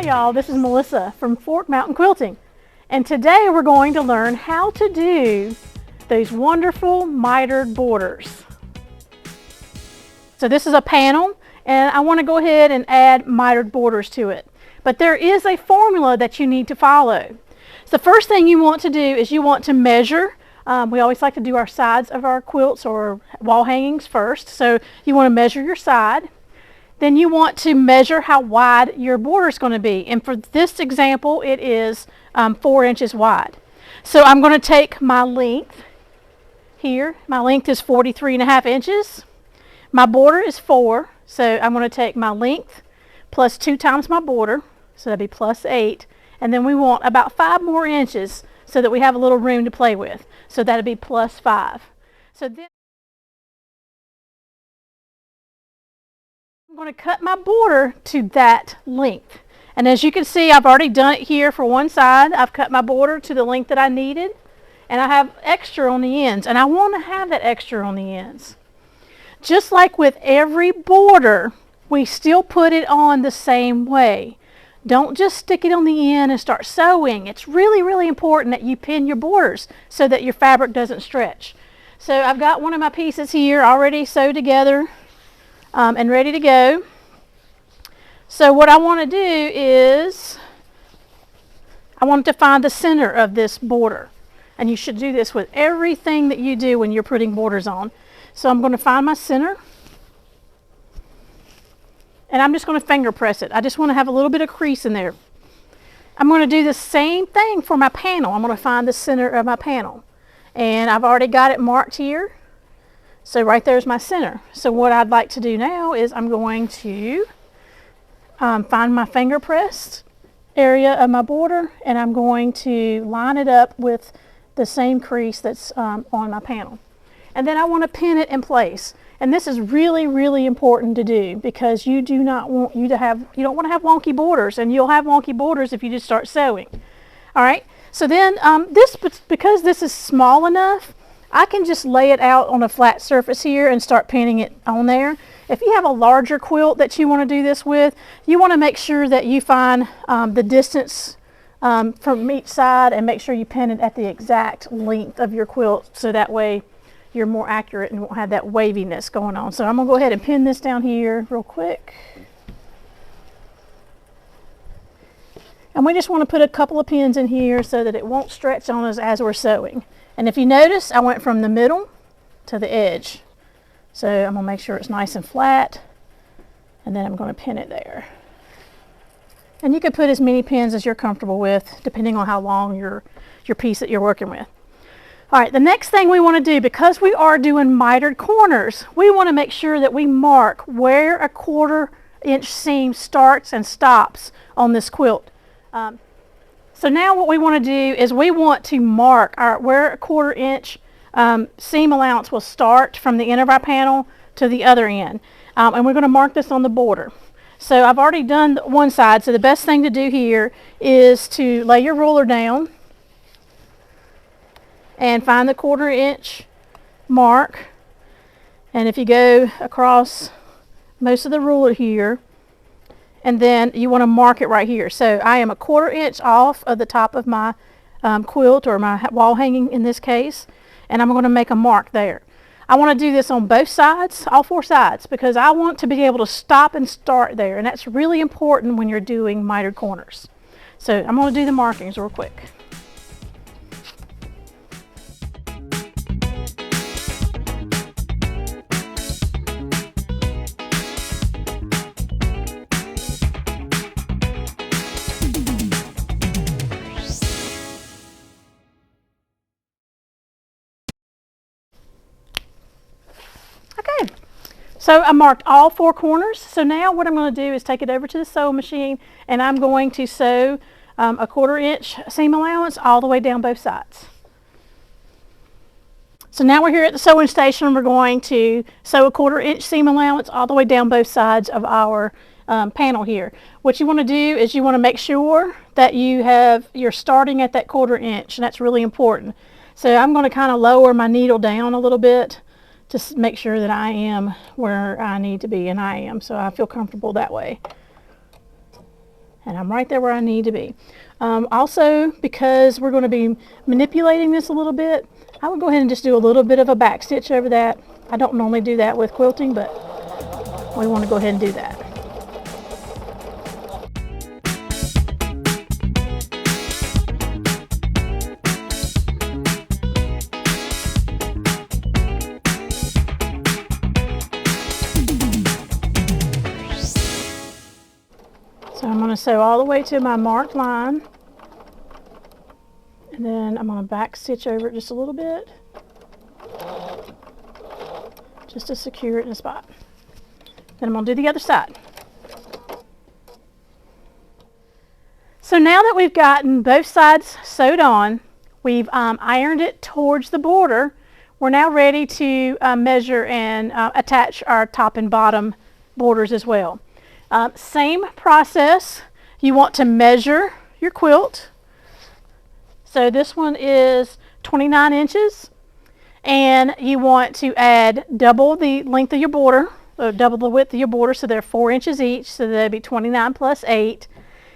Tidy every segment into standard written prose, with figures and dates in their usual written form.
y'all, this is Melissa from Mtn Quilting, and today we're going to learn how to do those wonderful mitered borders. So this is a panel, and I want to go ahead and add mitered borders to it. But there is a formula that you need to follow. So the first thing you want to do is you want to measure. We always like to do our sides of our quilts or wall hangings first. So you want to measure your side. Then you want to measure how wide your border is going to be. And for this example, it is 4 inches wide. So I'm going to take my length here. My length is 43.5 inches. My border is 4. So I'm going to take my length plus 2 times my border. So that'd be plus 8. And then we want about 5 more inches so that we have a little room to play with. So that'd be plus 5. So then I'm going to cut my border to that length. And as you can see, I've already done it here for one side. I've cut my border to the length that I needed. And I have extra on the ends. And I want to have that extra on the ends. Just like with every border, we still put it on the same way. Don't just stick it on the end and start sewing. It's really, really important that you pin your borders so that your fabric doesn't stretch. So I've got one of my pieces here already sewed together and ready to go. So what I want to do is I want to find the center of this border. And you should do this with everything that you do when you're putting borders on. So I'm going to find my center. And I'm just going to finger press it. I just want to have a little bit of crease in there. I'm going to do the same thing for my panel. I'm going to find the center of my panel. And I've already got it marked here. So right there's my center. So what I'd like to do now is I'm going to find my finger pressed area of my border, and I'm going to line it up with the same crease that's on my panel. And then I want to pin it in place. And this is really, really important to do because you do not want you to have, you don't want to have wonky borders, and you'll have wonky borders if you just start sewing. All right. So then because this is small enough, I can just lay it out on a flat surface here and start pinning it on there. If you have a larger quilt that you want to do this with, you want to make sure that you find the distance from each side and make sure you pin it at the exact length of your quilt, so that way you're more accurate and won't have that waviness going on. So I'm going to go ahead and pin this down here real quick. And we just want to put a couple of pins in here so that it won't stretch on us as we're sewing. And if you notice, I went from the middle to the edge. So I'm going to make sure it's nice and flat. And then I'm going to pin it there. And you can put as many pins as you're comfortable with, depending on how long your piece that you're working with. All right, the next thing we want to do, because we are doing mitered corners, we want to make sure that we mark where a 1/4 inch seam starts and stops on this quilt. So now what we want to do is we want to mark where a 1/4 inch seam allowance will start from the end of our panel to the other end. And we're going to mark this on the border. So I've already done one side, so the best thing to do here is to lay your ruler down and find the 1/4 inch mark. And if you go across most of the ruler here, and then you want to mark it right here. So I am a 1/4 inch off of the top of my quilt, or my wall hanging in this case, and I'm going to make a mark there. I want to do this on both sides, all 4 sides, because I want to be able to stop and start there, and that's really important when you're doing mitered corners. So I'm going to do the markings real quick. Okay, so I marked all 4 corners. So now what I'm going to do is take it over to the sewing machine, and I'm going to sew a 1/4 inch seam allowance all the way down both sides. So now we're here at the sewing station. We're going to sew a 1/4 inch seam allowance all the way down both sides of our panel here. What you want to do is you want to make sure that you're starting at that 1/4 inch, and that's really important. So I'm going to kind of lower my needle down a little bit to make sure that I am where I need to be, and I am, so I feel comfortable that way. And I'm right there where I need to be. Also, because we're going to be manipulating this a little bit, I would go ahead and just do a little bit of a back stitch over that. I don't normally do that with quilting, but we want to go ahead and do that. So I'm going to sew all the way to my marked line, and then I'm going to back stitch over it just a little bit, just to secure it in a spot. Then I'm going to do the other side. So now that we've gotten both sides sewed on, we've ironed it towards the border, we're now ready to measure and attach our top and bottom borders as well. Same process. You want to measure your quilt. So this one is 29 inches, and you want to add double the length of your border, so double the width of your border, so they're 4 inches each, so that'd be 29 plus 8,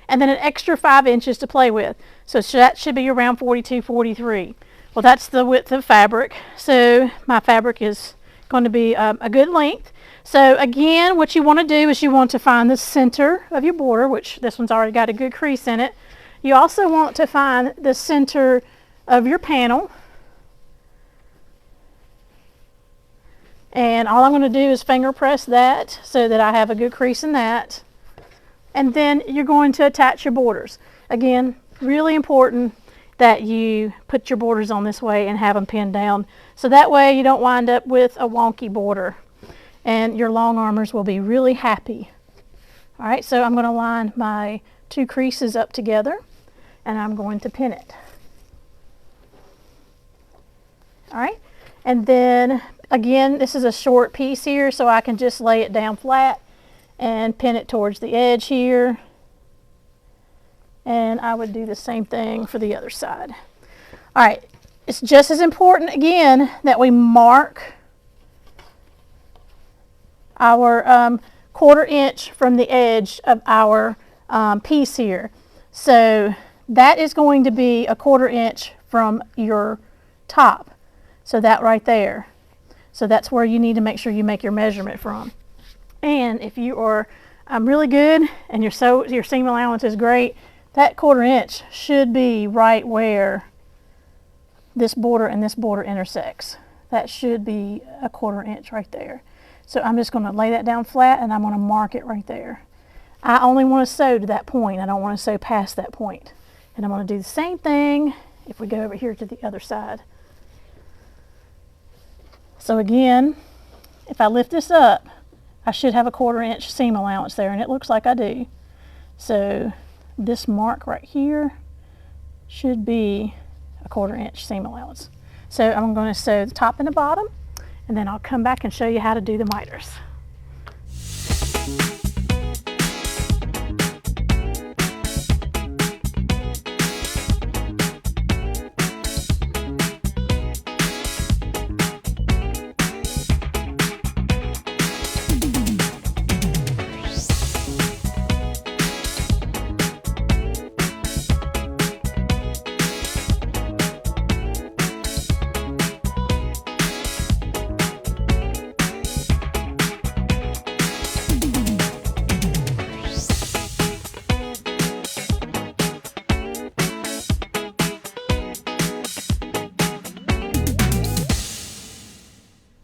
and then an extra 5 inches to play with. So that should be around 42, 43. Well, that's the width of fabric, so my fabric is going to be a good length. So again, what you want to do is you want to find the center of your border, which this one's already got a good crease in it. You also want to find the center of your panel. And all I'm going to do is finger press that so that I have a good crease in that. And then you're going to attach your borders. Again, really important that you put your borders on this way and have them pinned down. So that way you don't wind up with a wonky border. And your long armers will be really happy. All right, so I'm going to line my 2 creases up together, and I'm going to pin it. All right, and then again, this is a short piece here, so I can just lay it down flat and pin it towards the edge here. And I would do the same thing for the other side. All right, it's just as important again that we mark our 1/4 inch from the edge of our piece here. So that is going to be a 1/4 inch from your top. So that right there. So that's where you need to make sure you make your measurement from. And if you are really good and your seam allowance is great, that 1/4 inch should be right where this border and this border intersects. That should be a 1/4 inch right there. So I'm just going to lay that down flat, and I'm going to mark it right there. I only want to sew to that point. I don't want to sew past that point. And I'm going to do the same thing if we go over here to the other side. So again, if I lift this up, I should have a 1/4 inch seam allowance there, and it looks like I do. So this mark right here should be a 1/4 inch seam allowance. So I'm going to sew the top and the bottom, and then I'll come back and show you how to do the miters.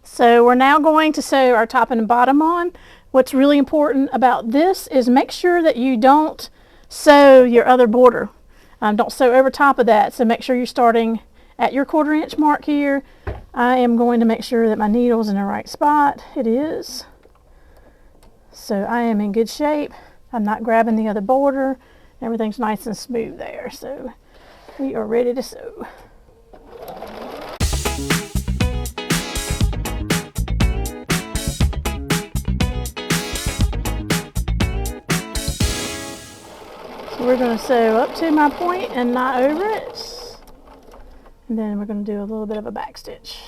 So we're now going to sew our top and bottom on. What's really important about this is make sure that you don't sew your other border. Don't sew over top of that. So make sure you're starting at your 1/4 inch mark here. I am going to make sure that my needle's in the right spot. It is. So I am in good shape. I'm not grabbing the other border. Everything's nice and smooth there. So we are ready to sew. We're going to sew up to my point and not over it. And then we're going to do a little bit of a back stitch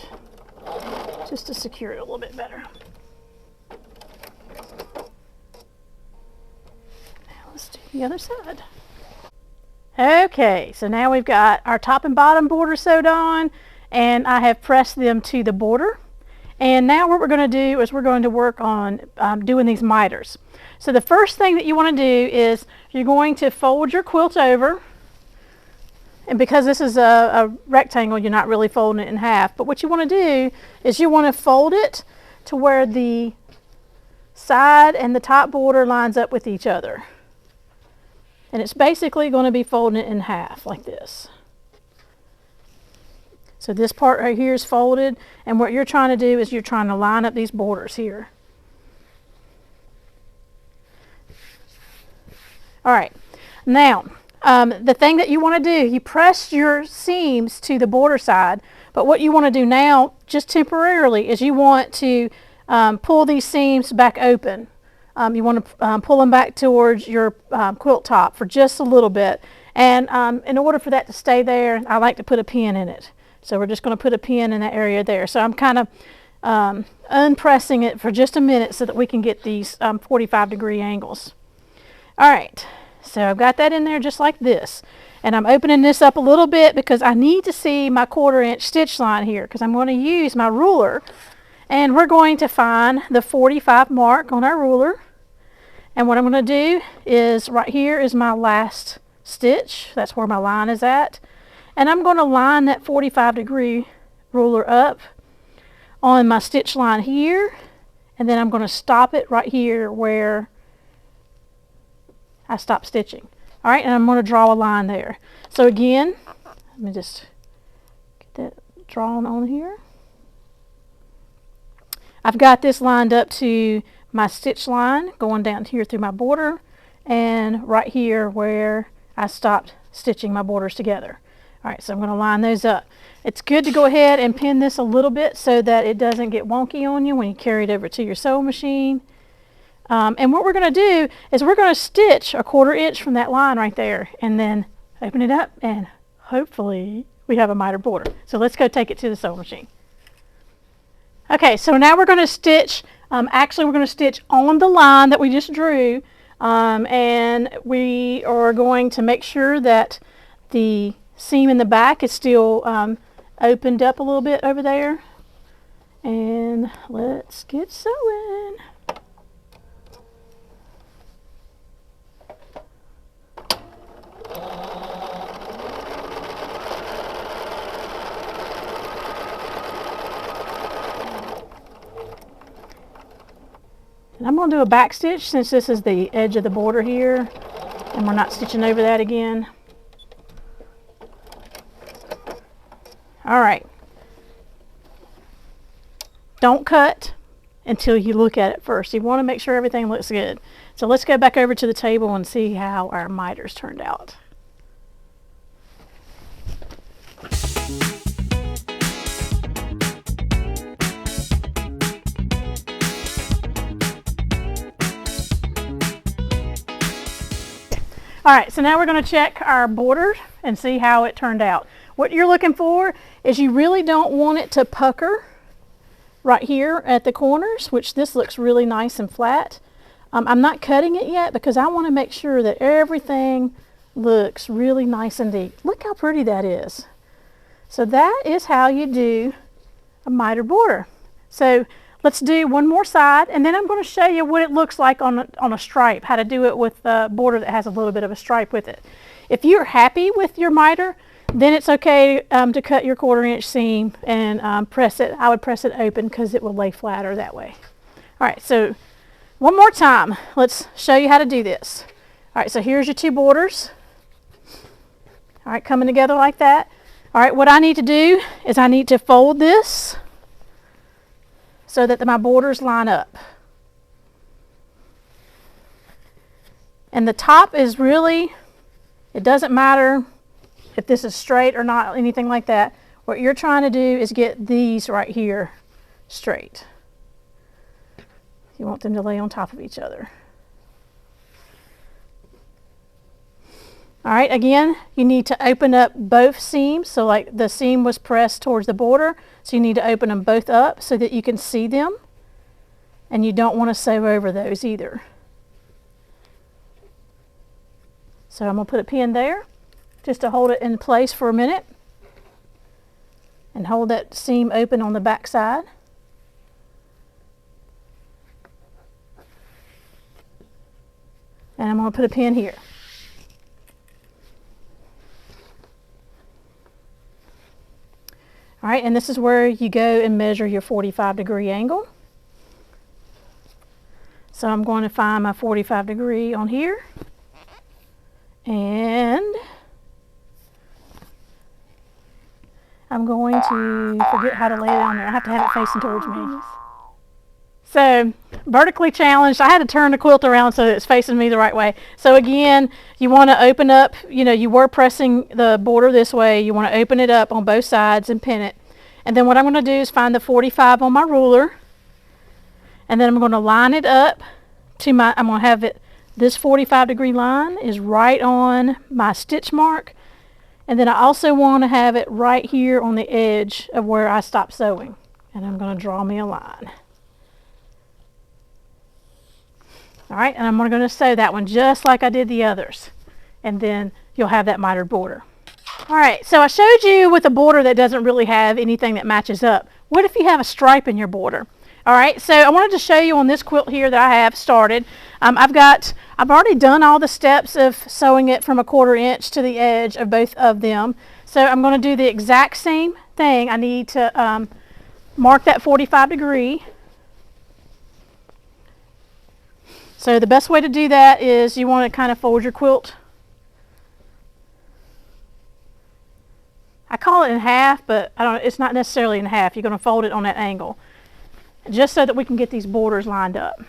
just to secure it a little bit better. Now let's do the other side. Okay, so now we've got our top and bottom border sewed on, and I have pressed them to the border. And now what we're going to do is we're going to work on doing these miters. So the first thing that you want to do is you're going to fold your quilt over. And because this is a rectangle, you're not really folding it in half. But what you want to do is you want to fold it to where the side and the top border lines up with each other. And it's basically going to be folding it in half like this. So this part right here is folded, and what you're trying to do is you're trying to line up these borders here. All right, now the thing that you want to do, you press your seams to the border side, but what you want to do now, just temporarily, is you want to pull these seams back open. You want to pull them back towards your quilt top for just a little bit. And in order for that to stay there, I like to put a pin in it. So we're just going to put a pin in that area there. So I'm kind of unpressing it for just a minute so that we can get these 45-degree angles. All right, so I've got that in there just like this. And I'm opening this up a little bit because I need to see my 1/4-inch stitch line here, because I'm going to use my ruler. And we're going to find the 45 mark on our ruler. And what I'm going to do is right here is my last stitch. That's where my line is at. And I'm going to line that 45-degree ruler up on my stitch line here. And then I'm going to stop it right here where I stopped stitching. All right, and I'm going to draw a line there. So again, let me just get that drawn on here. I've got this lined up to my stitch line going down here through my border and right here where I stopped stitching my borders together. All right, so I'm going to line those up. It's good to go ahead and pin this a little bit so that it doesn't get wonky on you when you carry it over to your sewing machine. And what we're going to do is we're going to stitch a 1/4 inch from that line right there and then open it up, and hopefully we have a mitered border. So let's go take it to the sewing machine. Okay, so now we're going to stitch, actually we're going to stitch on the line that we just drew, and we are going to make sure that the seam in the back is still opened up a little bit over there. And let's get sewing. And I'm going to do a back stitch since this is the edge of the border here and we're not stitching over that again. All right. Don't cut until you look at it first. You want to make sure everything looks good. So let's go back over to the table and see how our miters turned out. All right, so now we're going to check our border and see how it turned out. What you're looking for is you really don't want it to pucker right here at the corners, which this looks really nice and flat. I'm not cutting it yet because I want to make sure that everything looks really nice and deep. Look how pretty that is. So that is how you do a mitered border. So let's do one more side, and then I'm going to show you what it looks like on a stripe, how to do it with a border that has a little bit of a stripe with it. If you're happy with your miter, then it's okay to cut your 1/4 inch seam and press it. I would press it open because it will lay flatter that way. All right, so one more time, let's show you how to do this. All right, so here's your two borders. All right, coming together like that. All right, what I need to do is I need to fold this so that my borders line up. And the top is really, it doesn't matter if this is straight or not, anything like that. What you're trying to do is get these right here straight. You want them to lay on top of each other. All right, again, you need to open up both seams. So like the seam was pressed towards the border, so you need to open them both up so that you can see them. And you don't want to sew over those either. So I'm going to put a pin there just to hold it in place for a minute and hold that seam open on the back side. And I'm going to put a pin here. All right, and this is where you go and measure your 45-degree angle. So I'm going to find my 45-degree on here. And I'm going to forget how to lay it on there. I have to have it facing towards me. So, vertically challenged, I had to turn the quilt around so it's facing me the right way. So again, you want to open up, you were pressing the border this way. You want to open it up on both sides and pin it. And then what I'm going to do is find the 45 on my ruler. And then I'm going to line it up to I'm going to have it, this 45-degree line is right on my stitch mark. And then I also want to have it right here on the edge of where I stopped sewing. And I'm going to draw me a line. All right, and I'm going to sew that one just like I did the others. And then you'll have that mitered border. All right, so I showed you with a border that doesn't really have anything that matches up. What if you have a stripe in your border? All right, so I wanted to show you on this quilt here that I have started. I've already done all the steps of sewing it from 1/4 inch to the edge of both of them. So I'm going to do the exact same thing. I need to mark that 45-degree. So the best way to do that is you want to kind of fold your quilt. I call it in half, but it's not necessarily in half. You're going to fold it on that angle, just so that we can get these borders lined up.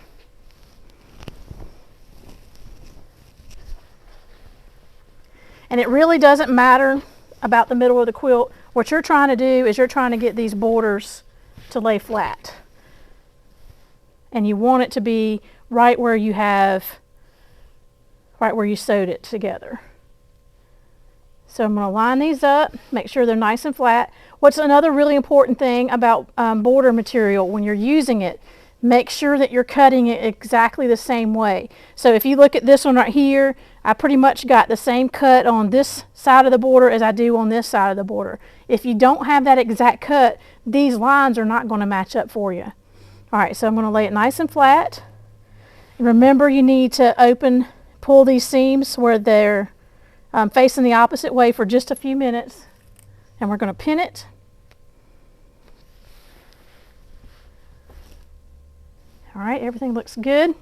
And it really doesn't matter about the middle of the quilt. What you're trying to do is you're trying to get these borders to lay flat. And you want it to be right where you sewed it together. So I'm going to line these up, make sure they're nice and flat. What's another really important thing about border material when you're using it, make sure that you're cutting it exactly the same way. So if you look at this one right here, I pretty much got the same cut on this side of the border as I do on this side of the border. If you don't have that exact cut, these lines are not going to match up for you. All right, so I'm going to lay it nice and flat. Remember, you need to pull these seams where they're facing the opposite way for just a few minutes. And we're going to pin it. All right, everything looks good.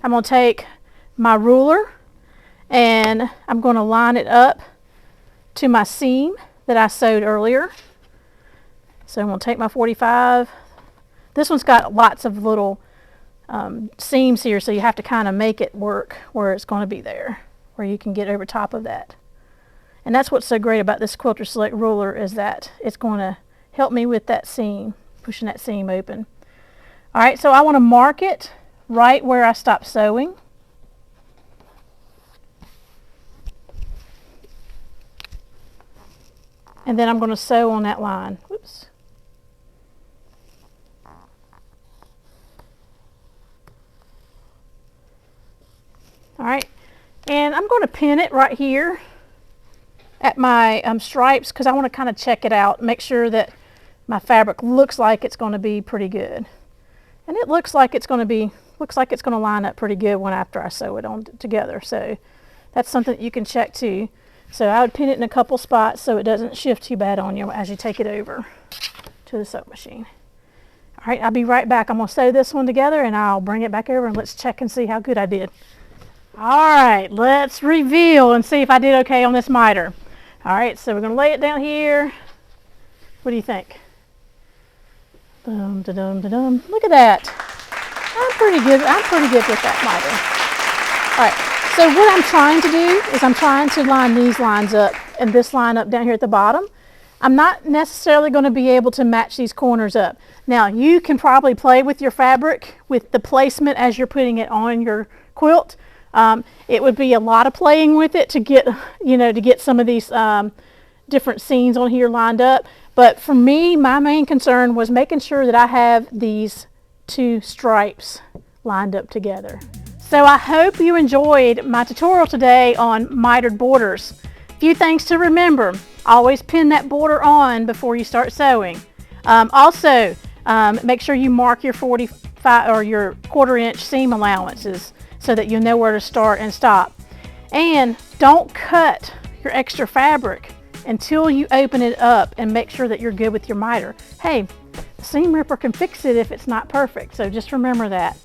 I'm going to take my ruler and I'm going to line it up to my seam that I sewed earlier. So I'm going to take my 45. This one's got lots of little seams here, so you have to kind of make it work where it's going to be there, where you can get over top of that. And that's what's so great about this Quilter Select ruler, is that it's going to help me with that seam, pushing that seam open. All right, so I want to mark it right where I stopped sewing. And then I'm going to sew on that line. Whoops. All right, and I'm going to pin it right here at my stripes, because I want to kind of check it out, make sure that my fabric looks like it's going to be pretty good. And it looks like it's going to line up pretty good after I sew it on together. So that's something that you can check too. So I would pin it in a couple spots so it doesn't shift too bad on you as you take it over to the sewing machine. All right, I'll be right back. I'm going to sew this one together and I'll bring it back over and let's check and see how good I did. All right, let's reveal and see if I did okay on this miter. All right, so we're going to lay it down here. What do you think? Dum, da, dum, da, dum. Look at that. I'm pretty good with that miter. All right, so what I'm trying to do is I'm trying to line these lines up and this line up down here at the bottom. I'm not necessarily going to be able to match these corners up. Now, you can probably play with your fabric with the placement as you're putting it on your quilt. It would be a lot of playing with it to get some of these different scenes on here lined up. But for me, my main concern was making sure that I have these two stripes lined up together. So I hope you enjoyed my tutorial today on mitered borders. Few things to remember. Always pin that border on before you start sewing. Also, make sure you mark your 45 or your 1/4 inch seam allowances so that you know where to start and stop. And don't cut your extra fabric until you open it up and make sure that you're good with your miter. Hey, the seam ripper can fix it if it's not perfect, so just remember that.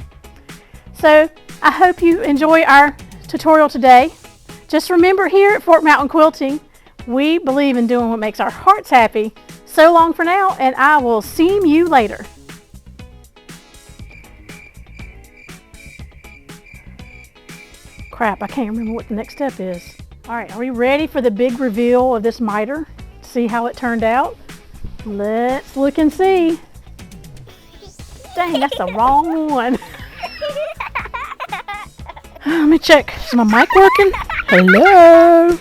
So I hope you enjoy our tutorial today. Just remember, here at Mtn Quilting, we believe in doing what makes our hearts happy. So long for now, and I will see you later. Crap, I can't remember what the next step is. All right, are we ready for the big reveal of this miter? See how it turned out? Let's look and see. Dang, that's the wrong one. Let me check. Is my mic working? Hello?